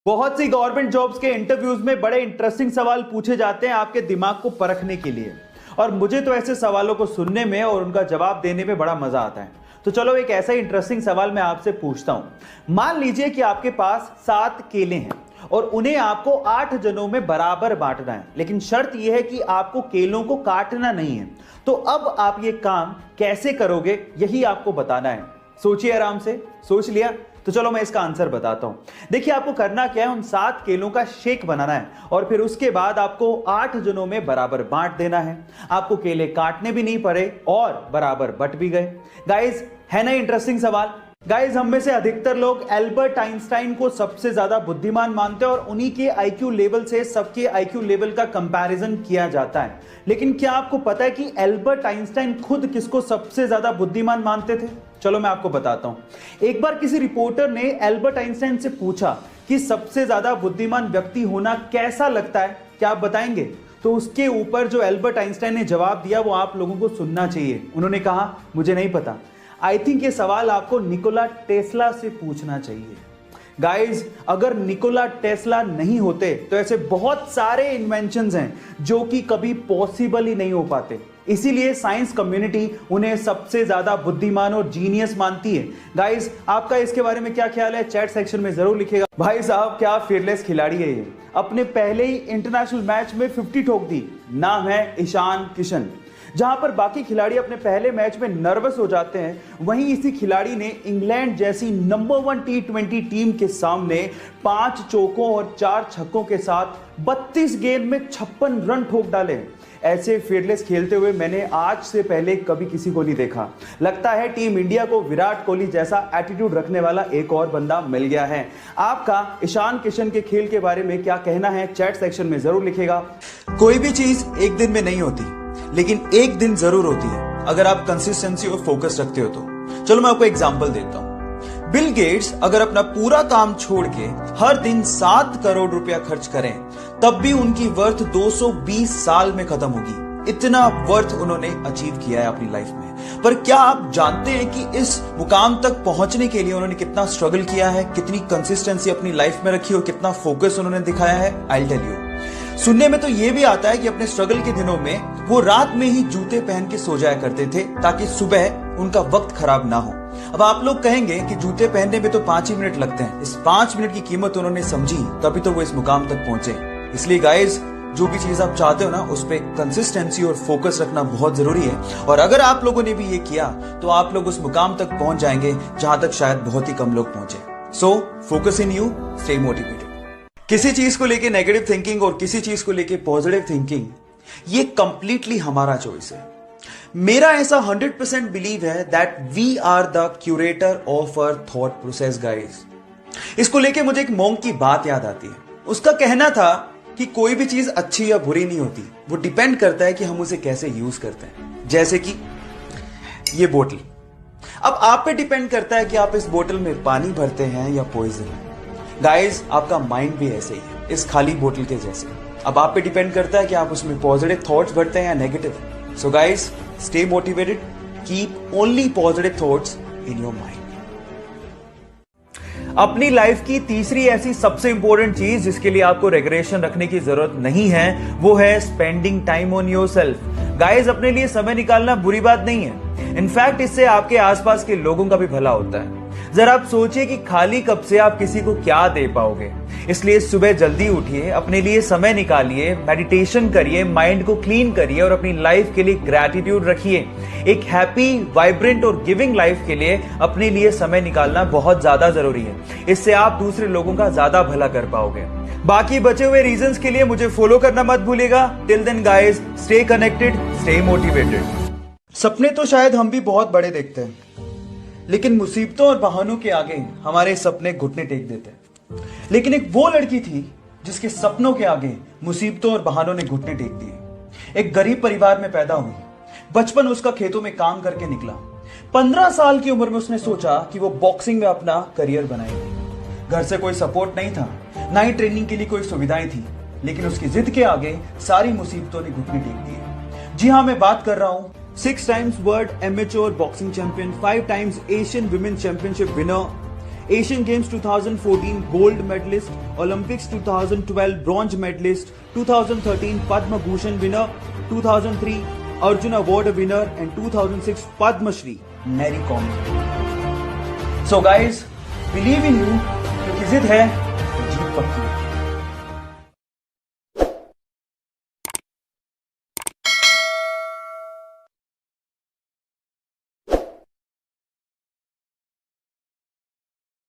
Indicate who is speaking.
Speaker 1: बहुत सी government jobs के interviews में बड़े इंटरेस्टिंग सवाल पूछे जाते हैं आपके दिमाग को परखने के लिए। और मुझे तो ऐसे सवालों को सुनने में और उनका जवाब देने में बड़ा मजा आता है। तो चलो एक ऐसा इंटरेस्टिंग सवाल मैं आपसे पूछता हूं। मान लीजिए कि आपके पास 7 केले हैं और उन्हें आपको 8 जनों में बराबर बांटना है, लेकिन शर्त यह है कि आपको केलों को काटना नहीं है। तो अब आप ये काम कैसे करोगे, यही आपको बताना है। सोचिए आराम से। सोच लिया? तो चलो मैं इसका आंसर बताता हूं। देखिए आपको करना क्या है, उन 7 केलों का शेक बनाना है और फिर उसके बाद आपको 8 जनों में बराबर बांट देना है। आपको केले काटने भी नहीं पड़े और बराबर बट भी गए। गाइस, है ना इंटरेस्टिंग सवाल? गाइस, हम में से अधिकतर लोग एल्बर्ट आइंस्टाइन को सबसे ज्यादा बुद्धिमान मानते हैं और उन्हीं के आईक्यू लेवल से सबके आईक्यू लेवल का कंपैरिजन किया जाता है। लेकिन क्या आपको पता है कि एल्बर्ट आइंस्टाइन खुद किसको सबसे ज्यादा बुद्धिमान मानते थे? चलो मैं आपको बताता हूं। एक बार किसी रिपोर्टर ने एल्बर्ट आइंस्टाइन से पूछा कि सबसे ज्यादा बुद्धिमान व्यक्ति होना कैसा लगता है, क्या आप बताएंगे? तो उसके ऊपर जो एल्बर्ट आइंस्टाइन ने जवाब दिया वो आप लोगों को सुनना चाहिए। उन्होंने कहा, मुझे नहीं पता, आई थिंक ये सवाल आपको निकोला टेस्ला से पूछना चाहिए। गाइज, अगर निकोला टेस्ला नहीं होते तो ऐसे बहुत सारे इन्वेंशंस हैं जो कि कभी पॉसिबल ही नहीं हो पाते। इसीलिए साइंस कम्युनिटी उन्हें सबसे ज्यादा बुद्धिमान और जीनियस मानती है। गाइज, आपका इसके बारे में क्या ख्याल है? चैट सेक्शन में जरूर लिखेगा। भाई साहब, क्या फीयरलेस खिलाड़ी है ये। अपने पहले ही इंटरनेशनल मैच में 50 ठोक दी। नाम है ईशान किशन। जहां पर बाकी खिलाड़ी अपने पहले मैच में नर्वस हो जाते हैं, वहीं इसी खिलाड़ी ने इंग्लैंड जैसी नंबर 1 T20 टीम के सामने 5 चौकों और 4 छक्कों के साथ 32 गेंद में 56 रन ठोक डाले। ऐसे फीयरलेस खेलते हुए मैंने आज से पहले कभी किसी को नहीं देखा। लगता है टीम इंडिया को विराट कोहली जैसा एटीट्यूड रखने वाला एक और बंदा मिल गया है। आपका ईशान किशन के खेल के बारे में क्या कहना है? चैट सेक्शन में जरूर लिखेगा। कोई भी चीज एक दिन में नहीं होती, लेकिन एक दिन जरूर होती है अगर आप कंसिस्टेंसी और फोकस रखते हो तो। चलो मैं आपको एग्जांपल देता हूं। बिल गेट्स अगर अपना पूरा काम छोड़ के हर दिन 7 करोड़ रुपया खर्च करें, तब भी उनकी वर्थ 220 साल में खत्म होगी। इतना वर्थ उन्होंने अचीव किया है अपनी लाइफ में। पर क्या आप जानते हैं कि इस मुकाम तक पहुंचने के लिए उन्होंने कितना स्ट्रगल किया है, कितनी कंसिस्टेंसी अपनी लाइफ में रखी और कितना फोकस उन्होंने दिखाया है? I tell you. सुनने में तो यह भी आता है कि अपने स्ट्रगल के दिनों में वो रात में ही जूते पहन के सो जाया करते थे ताकि सुबह उनका वक्त खराब ना हो। अब आप लोग कहेंगे कि जूते पहनने में तो 5 ही मिनट लगते हैं। इस 5 मिनट की कीमत उन्होंने समझी, तभी तो वो इस मुकाम तक पहुंचे। इसलिए गाइज, जो भी चीज आप चाहते हो ना, उस पर कंसिस्टेंसी और फोकस रखना बहुत जरूरी है। और अगर आप लोगों ने भी ये किया तो आप लोग उस मुकाम तक पहुंच जाएंगे जहां तक शायद बहुत ही कम लोग पहुंचे। So focus in you, stay motivated. किसी चीज को लेके नेगेटिव थिंकिंग और किसी चीज को लेके पॉजिटिव थिंकिंग, ये कंप्लीटली हमारा चॉइस है। मेरा ऐसा 100% बिलीव है that we are the curator of our thought process guys. इसको लेके मुझे एक मॉन्क की बात याद आती है। उसका कहना था कि कोई भी चीज अच्छी या बुरी नहीं होती, वो डिपेंड करता है कि हम उसे कैसे यूज करते हैं। जैसे कि ये बोतल, अब आप पे डिपेंड करता है कि आप इस बोतल में पानी भरते हैं या पॉइजन। गाइस, आपका माइंड भी ऐसे ही है, इस खाली बोतल के जैसे। अब आप पे डिपेंड करता है कि आप उसमें पॉजिटिव थॉट्स भरते हैं या negative. So guys, stay motivated, keep only positive thoughts in your mind. अपनी लाइफ की तीसरी ऐसी सबसे इंपॉर्टेंट चीज जिसके लिए आपको रेगुलेशन रखने की जरूरत नहीं है, वो है spending time on yourself. Guys, अपने लिए समय निकालना बुरी बात नहीं है। इनफैक्ट इससे आपके आसपास के लोगों का भी भला होता है। जरा आप सोचिए कि खाली कप से आप किसी को क्या दे पाओगे। इसलिए सुबह जल्दी उठिए, अपने लिए समय निकालिए, मेडिटेशन करिए, माइंड को क्लीन करिए और अपनी लाइफ के लिए ग्रैटिट्यूड रखिए। एक हैप्पी, वाइब्रेंट और गिविंग लाइफ के लिए अपने लिए समय निकालना बहुत ज्यादा जरूरी है। इससे आप दूसरे लोगों का ज्यादा भला कर पाओगे। बाकी बचे हुए रीजंस के लिए मुझे फॉलो करना मत भूलिएगा। Till then guys, stay connected, stay motivated. सपने तो शायद हम भी बहुत बड़े देखते हैं, लेकिन मुसीबतों और बहानों के आगे हमारे सपने घुटने टेक देते हैं। लेकिन एक वो लड़की थी जिसके सपनों के आगे मुसीबतों और बहानों ने घुटने टेक दिए। एक गरीब परिवार में पैदा हुई। बचपन उसका खेतों में काम करके निकला। 15 साल की उम्र में उसने सोचा कि वो बॉक्सिंग में अपना करियर बनाएगी। घर से कोई सपोर्ट नहीं था, ना ही ट्रेनिंग के लिए कोई सुविधाएं थी, लेकिन उसकी जिद के आगे सारी मुसीबतों ने घुटने टेक दिए। जी हाँ, मैं बात कर रहा हूं 6 times world amateur boxing champion, 5 times Asian women championship winner, Asian games 2014 gold medalist, Olympics 2012 bronze medalist, 2013 Padma Bhushan winner, 2003 Arjun award winner and 2006 Padma Shri Mary Kom. So guys, believe in you, क्योंकि जिद है तो जीत पक्की है।